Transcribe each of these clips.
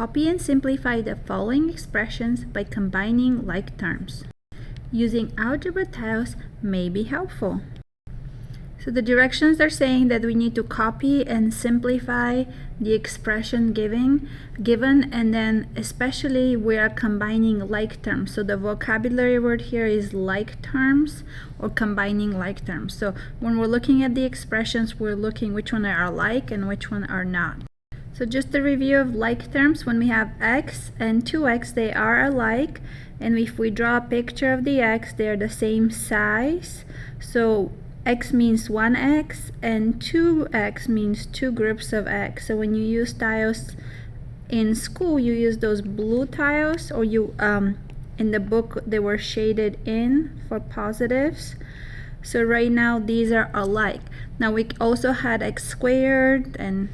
copy and simplify the following expressions by combining like terms. Using algebra tiles may be helpful. So the directions are saying that we need to copy and simplify the expression given, and then especially we are combining like terms. So the vocabulary word here is like terms or combining like terms. So when we're looking at the expressions, we're looking which one are like and which one are not. So just a review of like terms: when we have x and 2x, they are alike, and if we draw a picture of the x, they're the same size. So x means 1x and 2x means 2 groups of x. So when you use tiles in school, you use those blue tiles, or you in the book they were shaded in for positives. So right now these are alike. Now we also had x squared and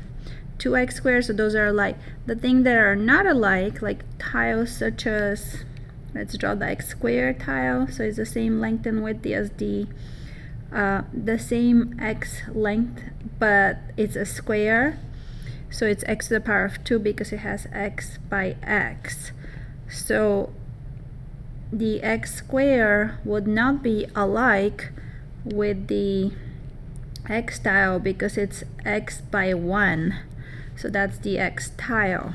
2x squared, so those are alike. The thing that are not alike, like tiles such as, let's draw the x squared tile. So it's the same length and width as the same x length, but it's a square, so it's x to the power of 2 because it has x by x. So the x square would not be alike with the x tile because it's x by 1. So that's the x tile.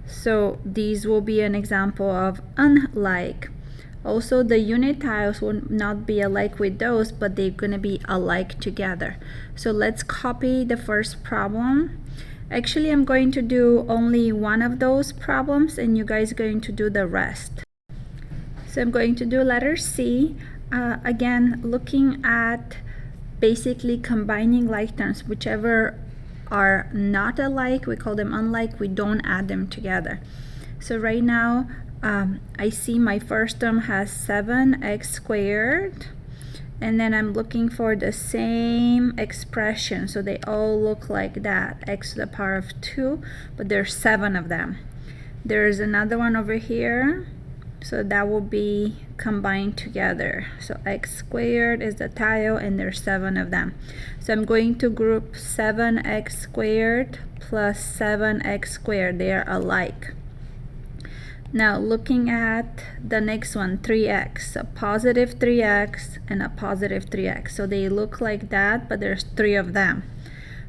So these will be an example of unlike. Also, the unit tiles will not be alike with those, but they're going to be alike together. So let's copy the first problem. Actually, I'm going to do only one of those problems, and you guys are going to do the rest. So I'm going to do letter C. Again, looking at basically combining like terms. Whichever are not alike, we call them unlike. We don't add them together. So right now, I see my first term has 7x squared, and then I'm looking for the same expression, so they all look like that, x to the power of 2, but there's 7 of them. There's another one over here, so that will be combined together. So x squared is the tile, and there's 7 of them. So I'm going to group 7x squared plus 7x squared. They are alike. Now looking at the next one, 3x, a positive 3x and a positive 3x. So they look like that, but there's 3 of them.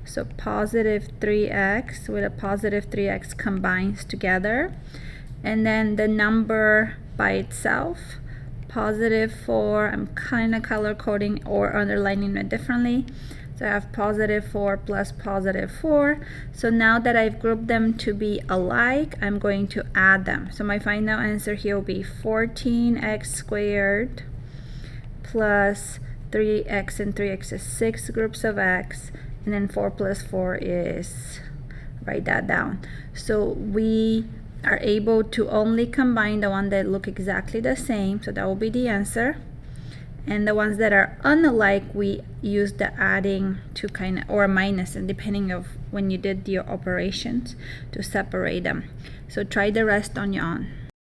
So positive 3x with a positive 3x combines together. And then the number by itself, positive 4, I'm kind of color coding or underlining it differently. So I have positive 4 plus positive 4. So now that I've grouped them to be alike, I'm going to add them. So my final answer here will be 14x squared plus 3x, and 3x is 6 groups of x, and then 4 plus 4 is, write that down. So we are able to only combine the one that look exactly the same, so that will be the answer. And the ones that are unlike, we use the adding to kind of, or minus, and depending of when you did your operations, to separate them. So try the rest on your own.